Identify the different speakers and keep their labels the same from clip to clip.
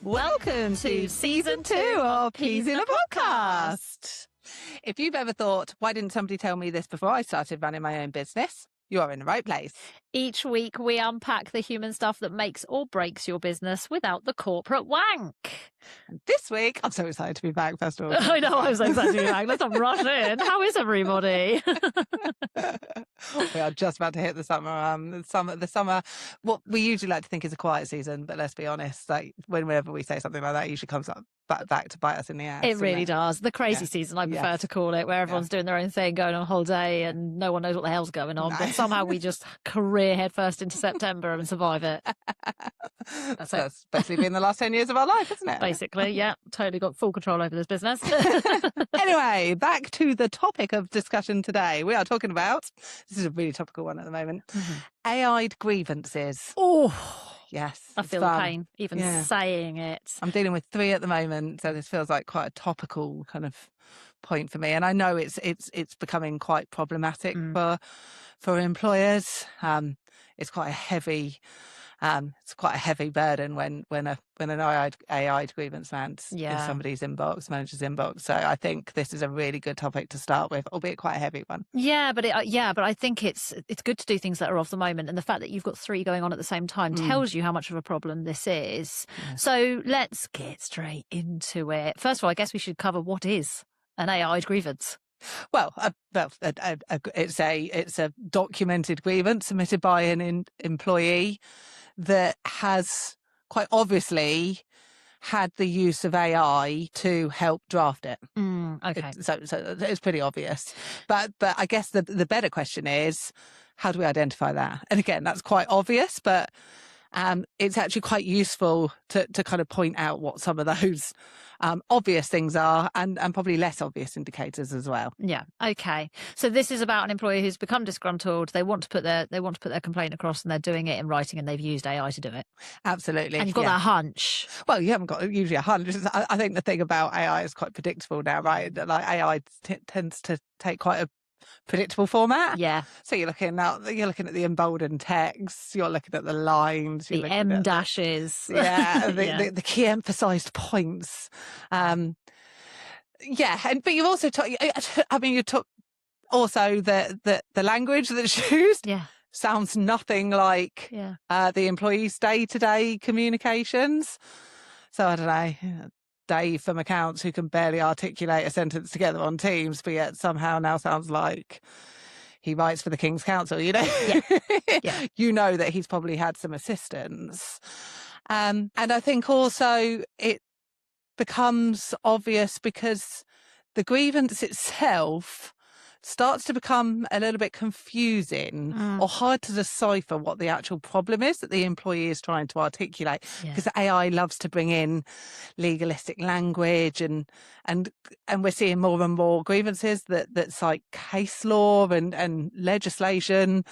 Speaker 1: Welcome to season 2 of Peas in a Podcast. If you've ever thought, why didn't somebody tell me this before I started running my own business? You are in the right place.
Speaker 2: Each week we unpack the human stuff that makes or breaks your business without the corporate wank.
Speaker 1: And this week, I'm so excited to be back, first of all.
Speaker 2: I know, I'm so excited to be back. Let's not rush in. How is everybody?
Speaker 1: We are just about to hit the summer. What we usually like to think is a quiet season, but let's be honest, like whenever we say something like that, it usually comes up back to bite us in the ass.
Speaker 2: It really does. The crazy season, I prefer to call it, where everyone's doing their own thing, going on holiday, and no one knows what the hell's going on. But somehow we just career headfirst into September and survive it.
Speaker 1: That's basically been the last 10 years of our life, isn't it?
Speaker 2: Basically, yeah. Totally got full control over this business.
Speaker 1: Anyway, back to the topic of discussion today. We are talking about, this is a really topical one at the moment, AI'd grievances.
Speaker 2: Oh,
Speaker 1: yes.
Speaker 2: I feel the pain, even saying it.
Speaker 1: I'm dealing with 3 at the moment, so this feels like quite a topical kind of point for me. And I know it's becoming quite problematic for employers. It's quite a heavy burden when an AI'd grievance lands in somebody's manager's inbox. So I think this is a really good topic to start with, albeit quite a heavy one.
Speaker 2: Yeah, but I think it's good to do things that are of the moment, and the fact that you've got 3 going on at the same time tells you how much of a problem this is. Yeah. So let's get straight into it. First of all, I guess we should cover what is an AI'd grievance.
Speaker 1: Well, it's a documented grievance submitted by an employee that has quite obviously had the use of AI to help draft it.
Speaker 2: Okay.
Speaker 1: So it's pretty obvious. But I guess the better question is, how do we identify that? And again, that's quite obvious, but it's actually quite useful to kind of point out what some of those obvious things are, and probably less obvious indicators as well.
Speaker 2: Yeah. Okay. So this is about an employee who's become disgruntled. They want to put their complaint across, and they're doing it in writing, and they've used AI to do it.
Speaker 1: Absolutely.
Speaker 2: And you've got that hunch.
Speaker 1: Well, you haven't got usually a hunch. I think the thing about AI is quite predictable now, right? Like AI tends to take quite a predictable format.
Speaker 2: Yeah.
Speaker 1: So you're looking at the emboldened text, you're looking at the lines,
Speaker 2: the M dashes.
Speaker 1: The key emphasized points. But you've also you took also the language that's used.
Speaker 2: Yeah.
Speaker 1: Sounds nothing like the employee's day-to-day communications. So I don't know, Dave from accounts, who can barely articulate a sentence together on Teams, but yet somehow now sounds like he writes for the King's Council, you know?
Speaker 2: Yeah.
Speaker 1: You know that he's probably had some assistance. And I think also it becomes obvious because the grievance itself starts to become a little bit confusing or hard to decipher what the actual problem is that the employee is trying to articulate, because AI loves to bring in legalistic language and we're seeing more and more grievances that cite case law and legislation,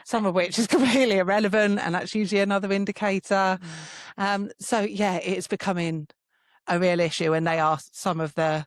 Speaker 1: some of which is completely irrelevant, and that's usually another indicator. It's becoming a real issue, and they are some of the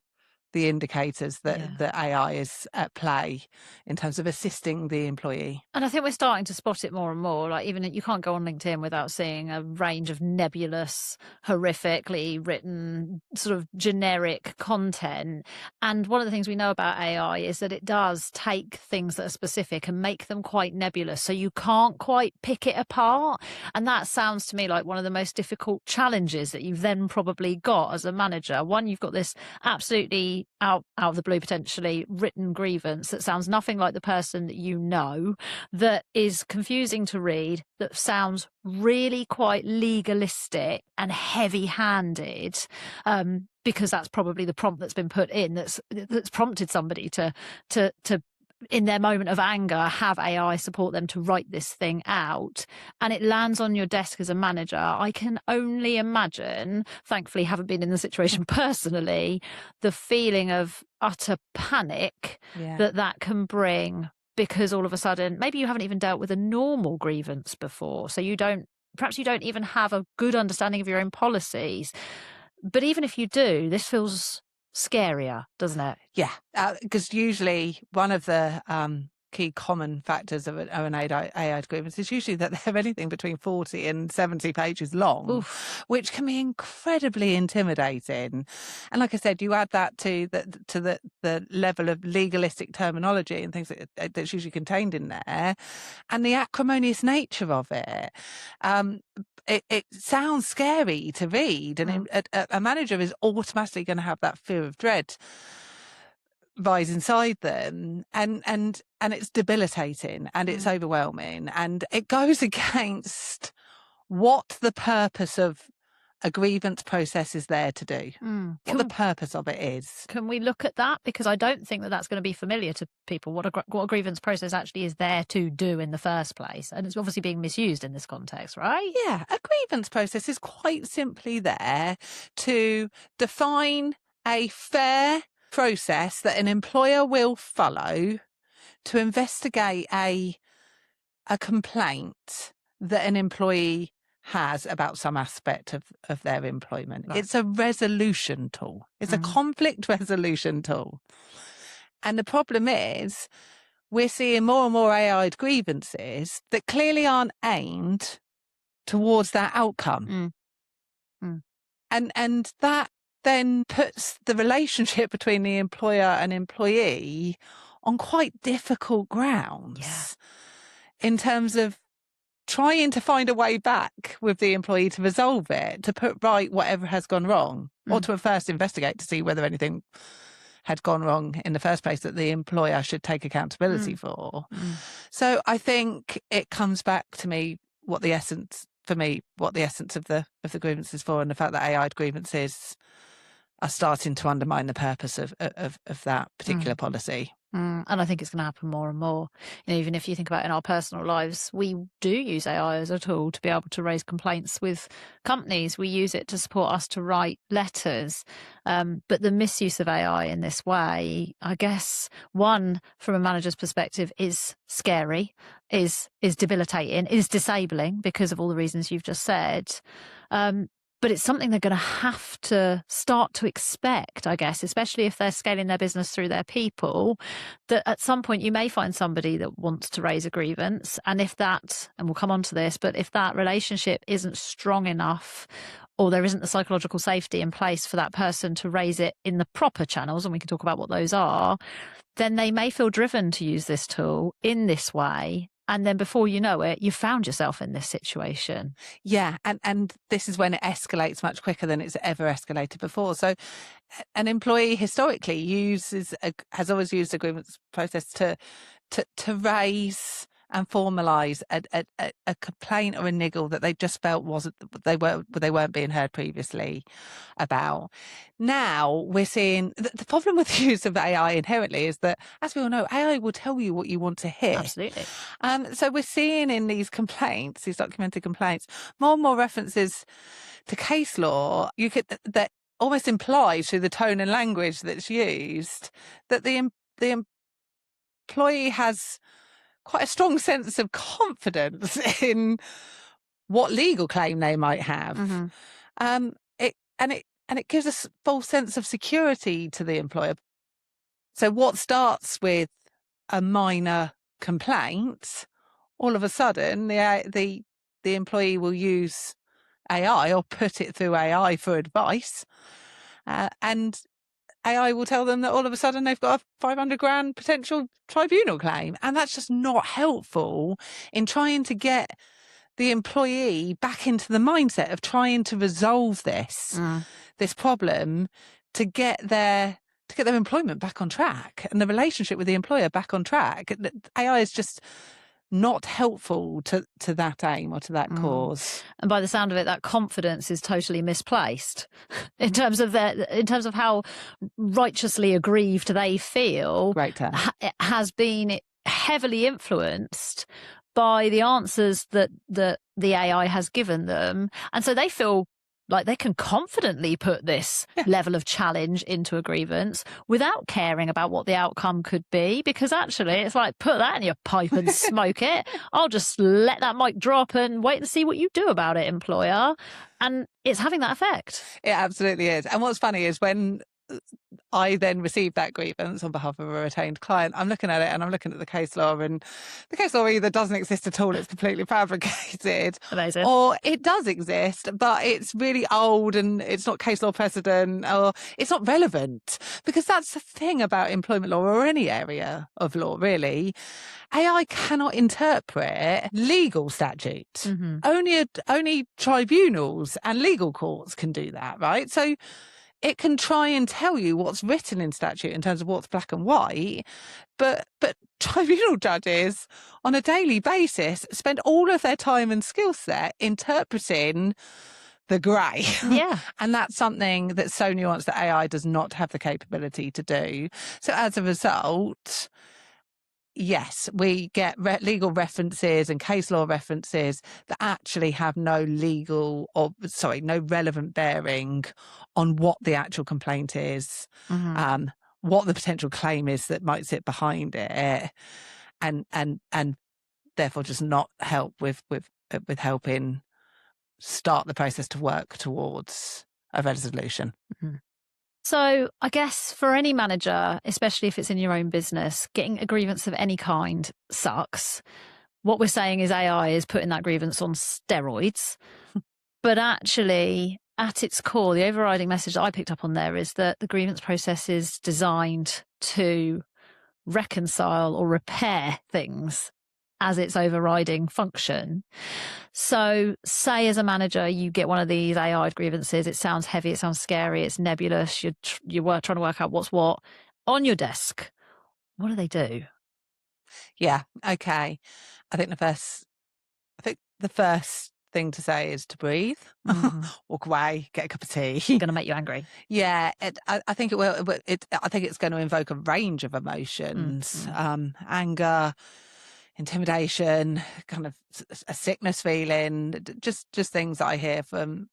Speaker 1: indicators that AI is at play in terms of assisting the employee.
Speaker 2: And I think we're starting to spot it more and more. Like, even you can't go on LinkedIn without seeing a range of nebulous, horrifically written, sort of generic content. And one of the things we know about AI is that it does take things that are specific and make them quite nebulous, so you can't quite pick it apart. And that sounds to me like one of the most difficult challenges that you've then probably got as a manager. One, you've got this absolutely out of the blue, potentially written grievance that sounds nothing like the person that you know, that is confusing to read, that sounds really quite legalistic and heavy-handed, because that's probably the prompt that's been put in that's prompted somebody to in their moment of anger have AI support them to write this thing out, and it lands on your desk as a manager. I can only imagine, thankfully haven't been in the situation personally, the feeling of utter panic that can bring, because all of a sudden maybe you haven't even dealt with a normal grievance before, so perhaps you don't even have a good understanding of your own policies. But even if you do, this feels scarier, doesn't it?
Speaker 1: Yeah, because usually one of the key common factors of an AI grievance is usually that they're anything between 40 and 70 pages long,
Speaker 2: Oof.
Speaker 1: which can be incredibly intimidating. And like I said, you add that to the level of legalistic terminology and things that's usually contained in there, and the acrimonious nature of it. It sounds scary to read, and a manager is automatically going to have that fear of dread rise inside them, and it's debilitating, and it's overwhelming, and it goes against what the purpose of a grievance process is there to do. What the purpose of it is.
Speaker 2: Can we look at that? Because I don't think that that's going to be familiar to people, what a grievance process actually is there to do in the first place. And it's obviously being misused in this context, right?
Speaker 1: Yeah, a grievance process is quite simply there to define a fair process that an employer will follow to investigate a complaint that an employee has about some aspect of their employment. Right. It's a resolution tool. It's a conflict resolution tool. And the problem is we're seeing more and more AI grievances that clearly aren't aimed towards that outcome. And that then puts the relationship between the employer and employee on quite difficult grounds in terms of trying to find a way back with the employee to resolve it, to put right whatever has gone wrong, or to first investigate to see whether anything had gone wrong in the first place that the employer should take accountability for. So I think it comes back to me what the essence of the grievance is for, and the fact that AI grievances are starting to undermine the purpose of that particular policy.
Speaker 2: And I think it's going to happen more and more. Even if you think about in our personal lives, we do use AI as a tool to be able to raise complaints with companies. We use it to support us to write letters. But the misuse of AI in this way, I guess, one, from a manager's perspective, is scary, is debilitating, is disabling because of all the reasons you've just said. But it's something they're going to have to start to expect, I guess, especially if they're scaling their business through their people, that at some point you may find somebody that wants to raise a grievance. And if that, and we'll come on to this, but if that relationship isn't strong enough, or there isn't the psychological safety in place for that person to raise it in the proper channels, and we can talk about what those are, then they may feel driven to use this tool in this way. And then before you know it, you've found yourself in this situation.
Speaker 1: Yeah, and this is when it escalates much quicker than it's ever escalated before. So an employee historically has always used a grievance process to raise and formalise a complaint or a niggle that they just felt they weren't being heard previously about. Now we're seeing the problem with the use of AI inherently is that, as we all know, AI will tell you what you want to hear.
Speaker 2: Absolutely.
Speaker 1: So we're seeing in these complaints, these documented complaints, more and more references to case law. That almost implies through the tone and language that's used that the employee has quite a strong sense of confidence in what legal claim they might have. It gives a false sense of security to the employer. So what starts with a minor complaint, all of a sudden the employee will use AI or put it through AI for advice, and AI will tell them that all of a sudden they've got a $500,000 potential tribunal claim. And that's just not helpful in trying to get the employee back into the mindset of trying to resolve this problem to get their employment back on track and the relationship with the employer back on track. AI is just not helpful to that aim or to that cause.
Speaker 2: And by the sound of it, that confidence is totally misplaced in terms of how righteously aggrieved they feel.
Speaker 1: Great term.
Speaker 2: It has been heavily influenced by the answers that the AI has given them. And so they feel like they can confidently put this level of challenge into a grievance without caring about what the outcome could be, because actually it's like, put that in your pipe and smoke it. I'll just let that mic drop and wait and see what you do about it, employer. And it's having that effect.
Speaker 1: It absolutely is. And what's funny is when I then received that grievance on behalf of a retained client, I'm looking at it and I'm looking at the case law, and the case law either doesn't exist at all, it's completely fabricated,
Speaker 2: Amazing.
Speaker 1: or it does exist, but it's really old and it's not case law precedent, or it's not relevant. Because that's the thing about employment law, or any area of law, really. AI cannot interpret legal statutes.
Speaker 2: Mm-hmm.
Speaker 1: Only tribunals and legal courts can do that, right? So it can try and tell you what's written in statute in terms of what's black and white, but tribunal judges on a daily basis spend all of their time and skill set interpreting the grey.
Speaker 2: Yeah.
Speaker 1: And that's something that's so nuanced that AI does not have the capability to do. So as a result, yes, we get legal references and case law references that actually have no relevant bearing on what the actual complaint is, what the potential claim is that might sit behind it, and therefore just not help with helping start the process to work towards a resolution.
Speaker 2: Mm-hmm. So I guess for any manager, especially if it's in your own business, getting a grievance of any kind sucks. What we're saying is AI is putting that grievance on steroids. But actually, at its core, the overriding message that I picked up on there is that the grievance process is designed to reconcile or repair things as its overriding function. So say as a manager, you get one of these AI grievances, it sounds heavy, it sounds scary, it's nebulous, you're trying to work out what's what on your desk. What do they do?
Speaker 1: Yeah, okay. I think the first thing to say is to breathe, walk away, get a cup of tea.
Speaker 2: Going to make you angry.
Speaker 1: Yeah, I think it will. I think it's going to invoke a range of emotions: anger, intimidation, kind of a sickness feeling, just things that I hear from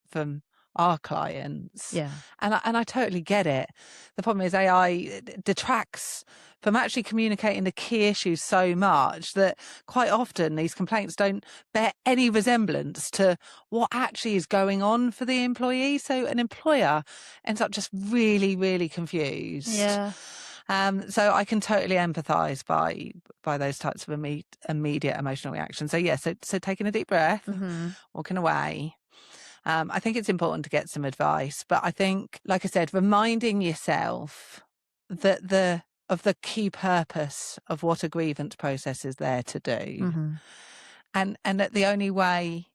Speaker 1: our clients.
Speaker 2: Yeah.
Speaker 1: And I totally get it. The problem is AI detracts from actually communicating the key issues so much that quite often these complaints don't bear any resemblance to what actually is going on for the employee. So an employer ends up just really, really confused.
Speaker 2: Yeah.
Speaker 1: So I can totally empathise by those types of immediate emotional reactions. So yeah, so taking a deep breath, walking away. I think it's important to get some advice, but I think, like I said, reminding yourself that of the key purpose of what a grievance process is there to do, and that the only way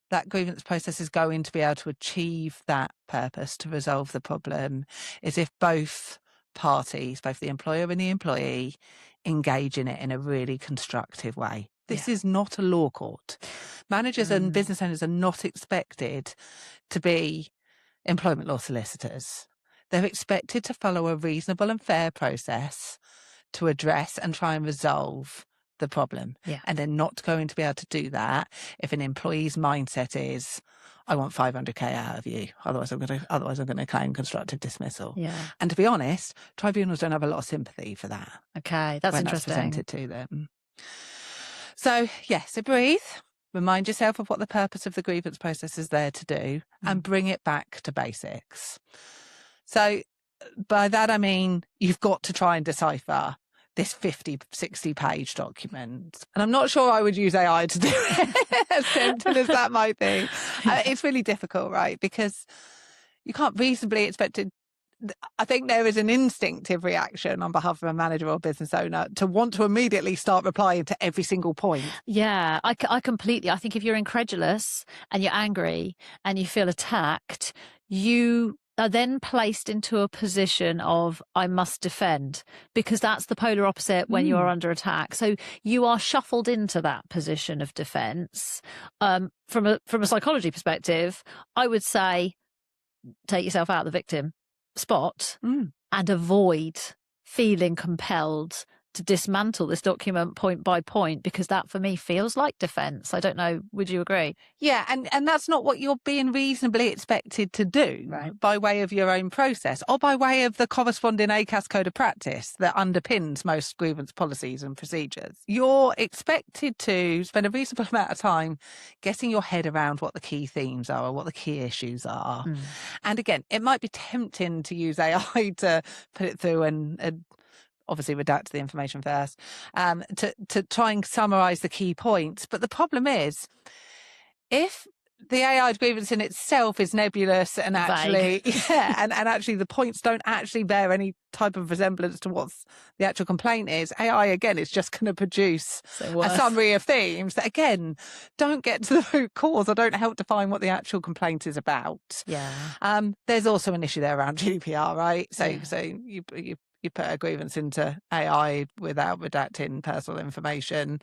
Speaker 1: that grievance process is going to be able to achieve that purpose, to resolve the problem, is if both parties, both the employer and the employee, engage in it in a really constructive way. This is not a law court. Managers and business owners are not expected to be employment law solicitors. They're expected to follow a reasonable and fair process to address and try and resolve the problem.
Speaker 2: Yeah.
Speaker 1: And they're not going to be able to do that if an employee's mindset is, I want 500k out of you, otherwise I'm going to claim constructive dismissal.
Speaker 2: Yeah.
Speaker 1: And to be honest, tribunals don't have a lot of sympathy for that.
Speaker 2: Okay, that's
Speaker 1: when
Speaker 2: interesting.
Speaker 1: That's presented to them. So breathe, remind yourself of what the purpose of the grievance process is there to do, and bring it back to basics. So by that I mean you've got to try and decipher this 50, 60-page document. And I'm not sure I would use AI to do it, as tempting as that might be. It's really difficult, right? Because you can't reasonably expect it. I think there is an instinctive reaction on behalf of a manager or business owner to want to immediately start replying to every single point.
Speaker 2: Yeah, I completely. I think if you're incredulous and you're angry and you feel attacked, you are then placed into a position of, I must defend, because that's the polar opposite when you're under attack. So you are shuffled into that position of defense. From a psychology perspective, I would say take yourself out of the victim spot and avoid feeling compelled to dismantle this document point by point, because that for me feels like defence. I don't know, would you agree?
Speaker 1: Yeah, and that's not what you're being reasonably expected to do by way of your own process or by way of the corresponding ACAS code of practice that underpins most grievance policies and procedures. You're expected to spend a reasonable amount of time getting your head around what the key themes are or what the key issues are. And again, it might be tempting to use AI to put it through and obviously redact the information first, to try and summarise the key points. But the problem is, if the AI grievance in itself is nebulous and actually, and actually the points don't actually bear any type of resemblance to what the actual complaint is, AI, again, is just going to produce a summary of themes that, again, don't get to the root cause or don't help define what the actual complaint is about. There's also an issue there around GDPR, right? So you put a grievance into AI without redacting personal information,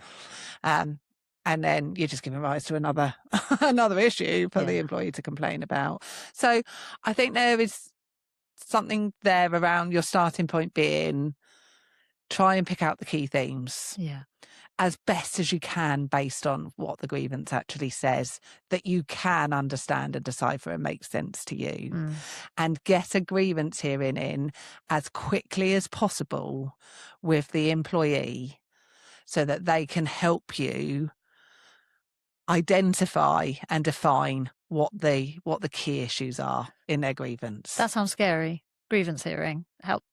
Speaker 1: and then you're just giving rise to another issue for the employee to complain about. So I think there is something there around your starting point being try and pick out the key themes as best as you can based on what the grievance actually says that you can understand and decipher and make sense to you, and get a grievance hearing in as quickly as possible with the employee so that they can help you identify and define what the key issues are in their grievance.
Speaker 2: That sounds scary. Grievance hearing.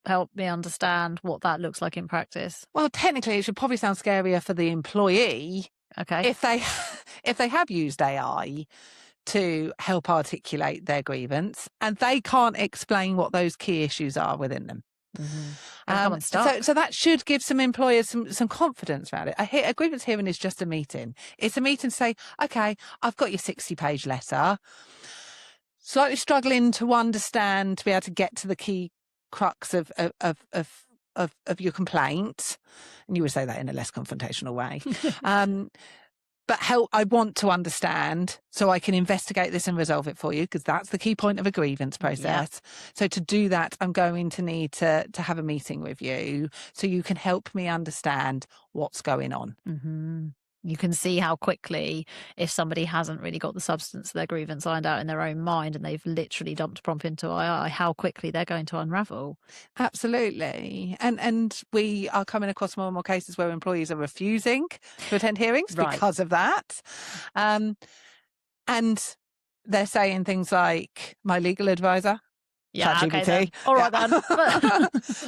Speaker 2: Help me understand what that looks like in practice.
Speaker 1: Well, technically, it should probably sound scarier for the employee.
Speaker 2: Okay.
Speaker 1: If they have used AI to help articulate their grievance and they can't explain what those key issues are within them. So that should give some employers some confidence around it. A grievance hearing is just a meeting. It's a meeting to say, okay, I've got your 60-page letter. Slightly struggling to understand, to be able to get to the key crux of your complaint. And you would say that in a less confrontational way. But I want to understand so I can investigate this and resolve it for you, because that's the key point of a grievance process. So to do that, I'm going to need to have a meeting with you so you can help me understand what's going on.
Speaker 2: You can see how quickly, if somebody hasn't really got the substance of their grievance ironed out in their own mind and they've literally dumped a prompt into AI, how quickly they're going to unravel.
Speaker 1: Absolutely. And we are coming across more and more cases where employees are refusing to attend hearings because of that. And they're saying things like, my legal advisor, ChatGPT,
Speaker 2: all right then,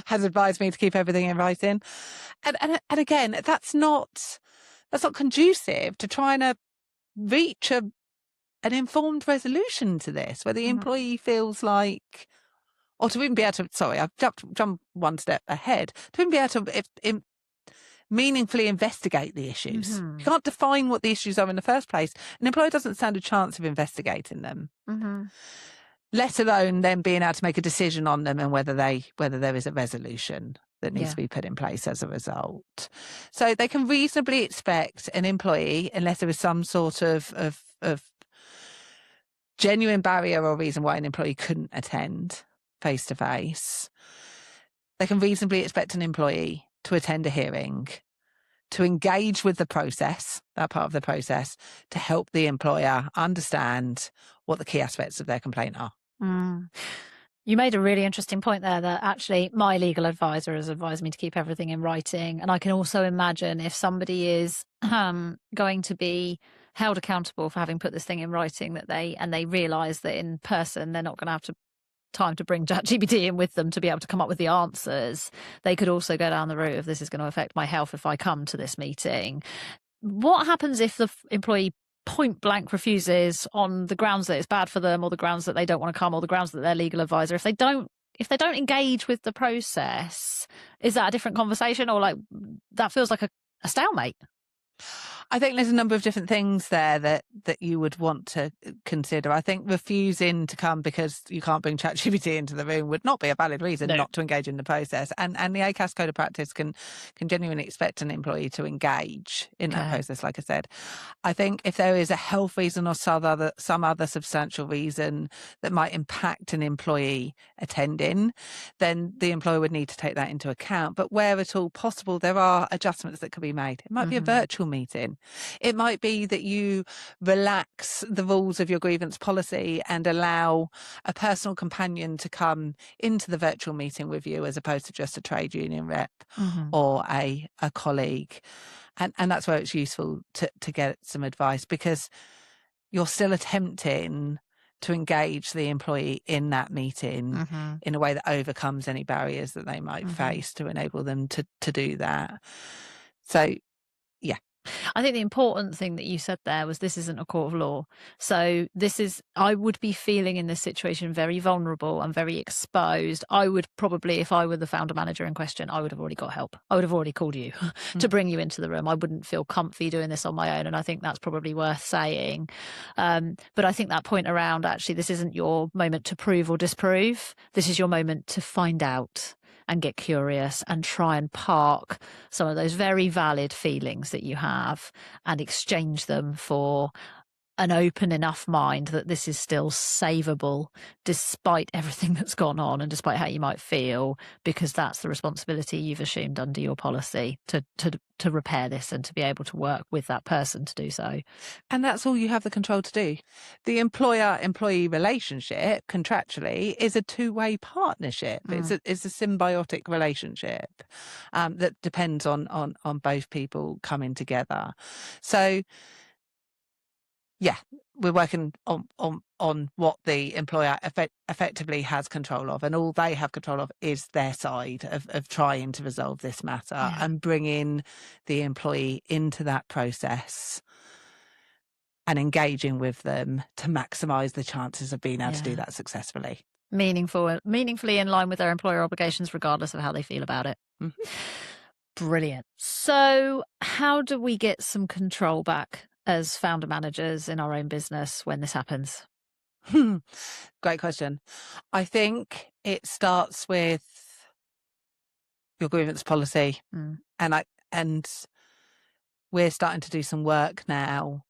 Speaker 1: has advised me to keep everything in writing. And again, that's not conducive to trying to reach an informed resolution to this, where the employee feels like, or to even be able to, sorry, I've jumped one step ahead, to even be able to meaningfully investigate the issues. You can't define what the issues are in the first place. An employer doesn't stand a chance of investigating them, let alone then being able to make a decision on them and whether there is a resolution that needs to be put in place as a result. So they can reasonably expect an employee, unless there is some sort of genuine barrier or reason why an employee couldn't attend face-to-face, they can reasonably expect an employee to attend a hearing, to engage with the process, that part of the process, to help the employer understand what the key aspects of their complaint are.
Speaker 2: You made a really interesting point there that actually my legal advisor has advised me to keep everything in writing. And I can also imagine if somebody is going to be held accountable for having put this thing in writing, that they realise that in person they're not going to have time to bring ChatGPT in with them to be able to come up with the answers. They could also go down the route of, this is going to affect my health if I come to this meeting. What happens if the employee point blank refuses on the grounds that it's bad for them, or the grounds that they don't want to come, or the grounds that their legal advisor, if they don't engage with the process, is that a different conversation, or like that feels like a stalemate?
Speaker 1: I think there's a number of different things there that you would want to consider. I think refusing to come because you can't bring ChatGPT into the room would not be a valid reason not to engage in the process. And the ACAS Code of Practice can genuinely expect an employee to engage in that process, like I said. I think if there is a health reason or some other substantial reason that might impact an employee attending, then the employer would need to take that into account. But where at all possible, there are adjustments that can be made. It might be a virtual meeting. It might be that you relax the rules of your grievance policy and allow a personal companion to come into the virtual meeting with you as opposed to just a trade union rep or a colleague. And that's where it's useful to get some advice, because you're still attempting to engage the employee in that meeting in a way that overcomes any barriers that they might face to enable them to do that. So, yeah.
Speaker 2: I think the important thing that you said there was this isn't a court of law. So I would be feeling in this situation very vulnerable and very exposed. I would probably, if I were the founder manager in question, I would have already got help. I would have already called you to bring you into the room. I wouldn't feel comfy doing this on my own. And I think that's probably worth saying. But I think that point around, actually, this isn't your moment to prove or disprove. This is your moment to find out and get curious and try and park some of those very valid feelings that you have and exchange them for an open enough mind that this is still savable despite everything that's gone on and despite how you might feel, because that's the responsibility you've assumed under your policy to repair this and to be able to work with that person to do so.
Speaker 1: And that's all you have the control to do. The employer-employee relationship contractually is a two-way partnership. It's a symbiotic relationship that depends on both people coming together. So, yeah, we're working on what the employer effectively has control of, and all they have control of is their side of trying to resolve this matter and bringing the employee into that process and engaging with them to maximise the chances of being able to do that successfully.
Speaker 2: Meaningfully in line with their employer obligations, regardless of how they feel about it. Brilliant. So how do we get some control back as founder managers in our own business when this happens?
Speaker 1: Great question. I think it starts with your grievance policy, and we're starting to do some work now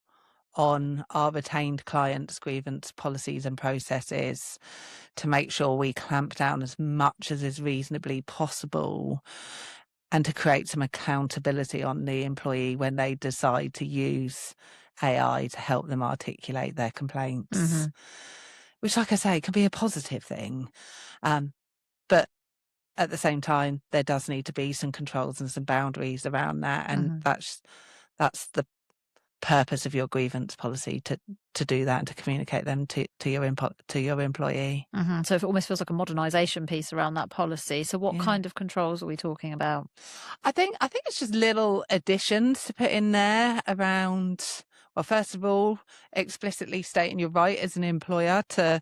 Speaker 1: on our retained clients' grievance policies and processes to make sure we clamp down as much as is reasonably possible and to create some accountability on the employee when they decide to use AI to help them articulate their complaints, which, like I say, can be a positive thing. But at the same time, there does need to be some controls and some boundaries around that. And that's the purpose of your grievance policy, to do that and to communicate them to your employee.
Speaker 2: So it almost feels like a modernisation piece around that policy. So what kind of controls are we talking about?
Speaker 1: I think it's just little additions to put in there around, well, first of all, explicitly stating your right as an employer to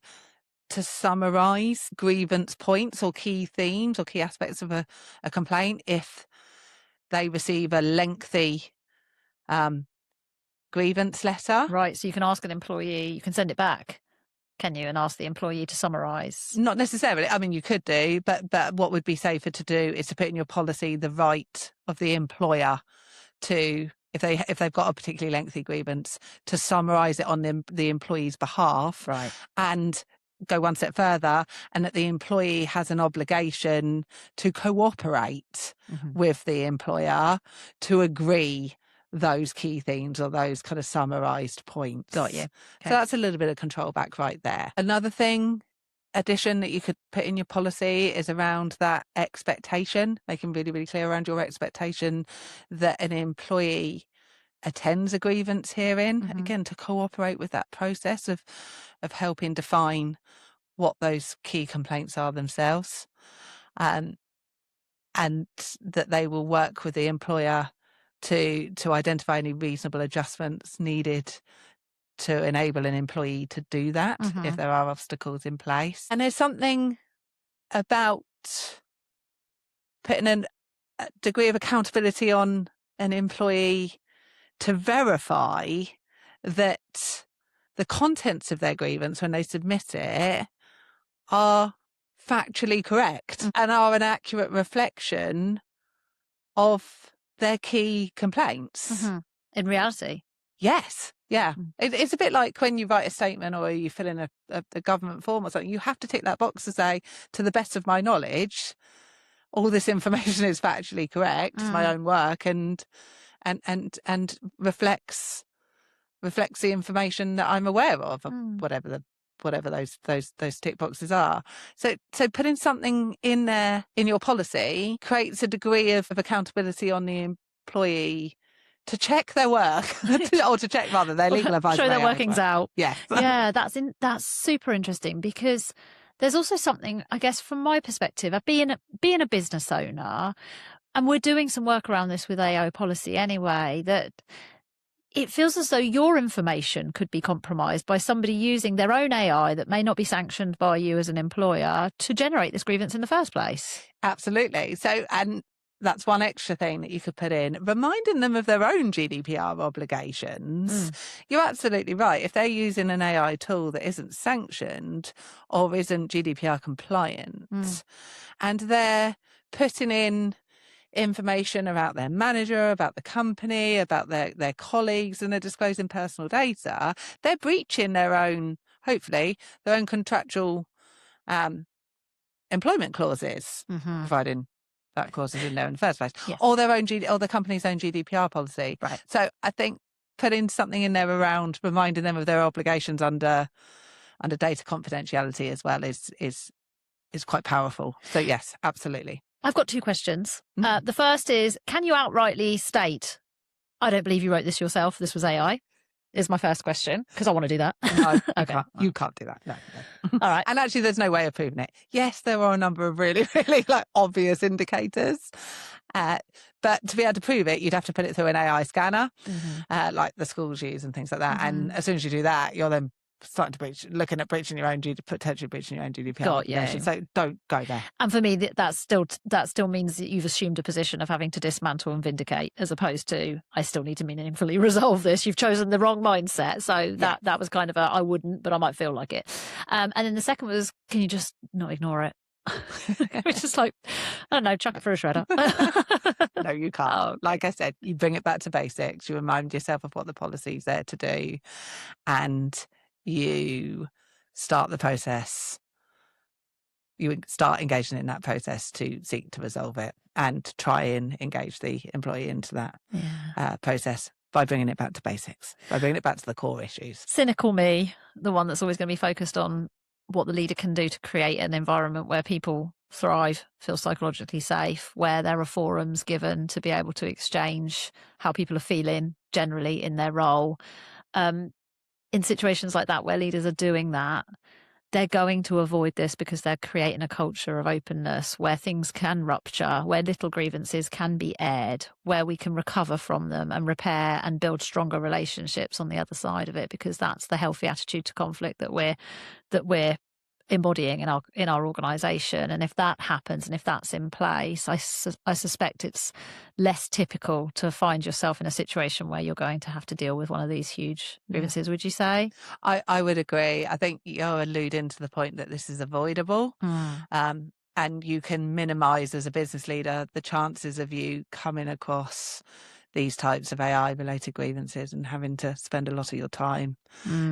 Speaker 1: summarise grievance points or key themes or key aspects of a complaint if they receive a lengthy grievance letter.
Speaker 2: Right, so you can ask an employee, you can send it back, can you, and ask the employee to summarise?
Speaker 1: Not necessarily. I mean, you could do, but what would be safer to do is to put in your policy the right of the employer to, if they've got a particularly lengthy grievance, to summarise it on the employee's behalf,
Speaker 2: right,
Speaker 1: and go one step further, and that the employee has an obligation to cooperate with the employer to agree those key themes or those kind of summarised points.
Speaker 2: Got you. Okay.
Speaker 1: So that's a little bit of control back right there. Another addition that you could put in your policy is around that expectation, making really, really clear around your expectation that an employee attends a grievance hearing, again, to cooperate with that process of helping define what those key complaints are themselves, and that they will work with the employer to identify any reasonable adjustments needed to enable an employee to do that if there are obstacles in place. And there's something about putting a degree of accountability on an employee to verify that the contents of their grievance when they submit it are factually correct and are an accurate reflection of their key complaints.
Speaker 2: In reality.
Speaker 1: Yes. Yeah. It's a bit like when you write a statement or you fill in a government form or something, you have to tick that box to say, to the best of my knowledge, all this information is factually correct, my own work, and reflects the information that I'm aware of, whatever those tick boxes are. So putting something in there in your policy creates a degree of accountability on the employee to check their work, or to check rather their legal advice.
Speaker 2: Show their workings out.
Speaker 1: Yeah.
Speaker 2: Yeah, that's super interesting, because there's also something, I guess, from my perspective, of being a business owner, and we're doing some work around this with AO policy anyway, that it feels as though your information could be compromised by somebody using their own AI that may not be sanctioned by you as an employer to generate this grievance in the first place.
Speaker 1: Absolutely. So, and that's one extra thing that you could put in, reminding them of their own GDPR obligations. You're absolutely right. If they're using an AI tool that isn't sanctioned or isn't GDPR compliant, and they're putting in information about their manager, about the company, about their colleagues, and they're disclosing personal data, they're breaching their own, hopefully, their own contractual employment clauses, providing that clause is in there in the first place, or their own or the company's own GDPR policy.
Speaker 2: Right.
Speaker 1: So I think putting something in there around reminding them of their obligations under data confidentiality as well is quite powerful. So yes, absolutely.
Speaker 2: I've got two questions. The first is, can you outrightly state, I don't believe you wrote this yourself, this was AI? Is my first question, because I want to do that.
Speaker 1: No,
Speaker 2: okay.
Speaker 1: You can't do that. No.
Speaker 2: All right.
Speaker 1: And actually, there's no way of proving it. Yes, there are a number of really, really obvious indicators. But to be able to prove it, you'd have to put it through an AI scanner, like the schools use and things like that. And as soon as you do that, you're then starting to looking at breaching your own potentially breaching your own GDPR. So don't go there.
Speaker 2: And for me, that still means that you've assumed a position of having to dismantle and vindicate, as opposed to I still need to meaningfully resolve this. You've chosen the wrong mindset. So that was kind of I wouldn't, but I might feel like it. And then the second was, can you just not ignore it? Which is like, I don't know, chuck it for a shredder.
Speaker 1: No, you can't. Like I said, you bring it back to basics. You remind yourself of what the policy is there to do, and you start the process. You start engaging in that process to seek to resolve it and try and engage the employee into that process by bringing it back to basics, by bringing it back to the core issues.
Speaker 2: Cynical me, the one that's always going to be focused on what the leader can do to create an environment where people thrive, feel psychologically safe, where there are forums given to be able to exchange how people are feeling generally in their role. In situations like that, where leaders are doing that, they're going to avoid this because they're creating a culture of openness where things can rupture, where little grievances can be aired, where we can recover from them and repair and build stronger relationships on the other side of it, because that's the healthy attitude to conflict that we're embodying in our organisation. And if that happens, and if that's in place, I suspect it's less typical to find yourself in a situation where you're going to have to deal with one of these huge grievances. Would you say?
Speaker 1: I would agree. I think you're alluding to the point that this is avoidable. And you can minimise, as a business leader, the chances of you coming across these types of AI related grievances and having to spend a lot of your time,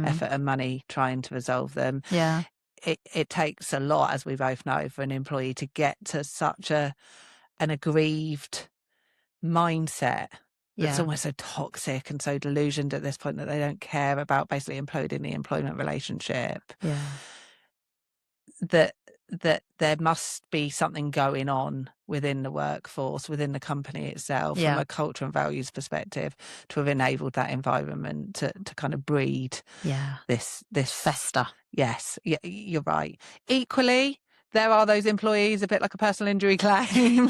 Speaker 1: effort and money trying to resolve them.
Speaker 2: Yeah.
Speaker 1: It takes a lot, as we both know, for an employee to get to such an aggrieved mindset that's almost so toxic and so delusioned at this point that they don't care about basically imploding the employment relationship. That there must be something going on within the workforce, within the company itself, from a culture and values perspective, to have enabled that environment to kind of breed this
Speaker 2: fester.
Speaker 1: Yes, you're right. Equally, there are those employees, a bit like a personal injury claim,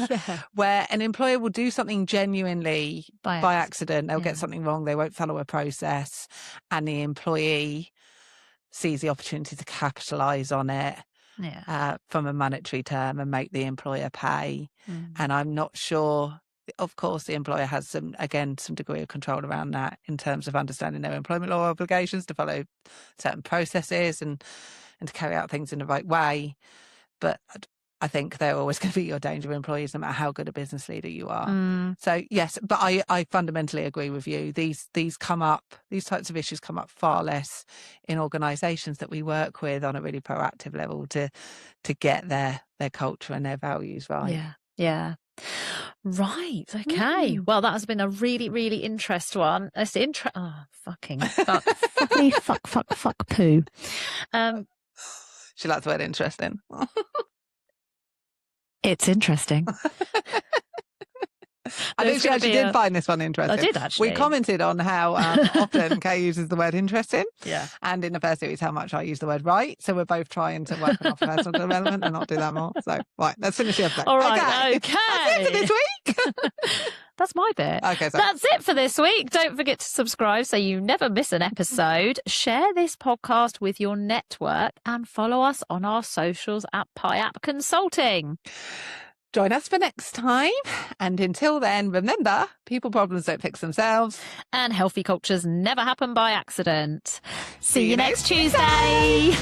Speaker 1: where an employer will do something genuinely by accident. They'll get something wrong. They won't follow a process, and the employee sees the opportunity to capitalise on it from a monetary term and make the employer pay. And I'm not sure of course, the employer has some degree of control around that in terms of understanding their employment law obligations to follow certain processes and to carry out things in the right way. But I think they're always going to be your danger employees, no matter how good a business leader you are. So yes, but I fundamentally agree with you. These types of issues come up far less in organisations that we work with on a really proactive level to get their culture and their values right.
Speaker 2: Yeah. Right. Okay. Well, that has been a really, really interesting one. It's fucking fuck, fuck, poo.
Speaker 1: She likes the word interesting.
Speaker 2: It's interesting.
Speaker 1: I think she actually did find this one interesting.
Speaker 2: I did, actually.
Speaker 1: We commented on how often Kay uses the word interesting.
Speaker 2: Yeah.
Speaker 1: And in the first series, how much I use the word right. So we're both trying to work on our personal development and not do that more. So, right, let's finish the episode.
Speaker 2: All right, okay.
Speaker 1: That's it for this week.
Speaker 2: That's my bit.
Speaker 1: Okay, so
Speaker 2: that's it for this week. Don't forget to subscribe so you never miss an episode. Share this podcast with your network and follow us on our socials at PieApp Consulting.
Speaker 1: Join us for next time. And until then, remember, people problems don't fix themselves.
Speaker 2: And healthy cultures never happen by accident. See you next Tuesday.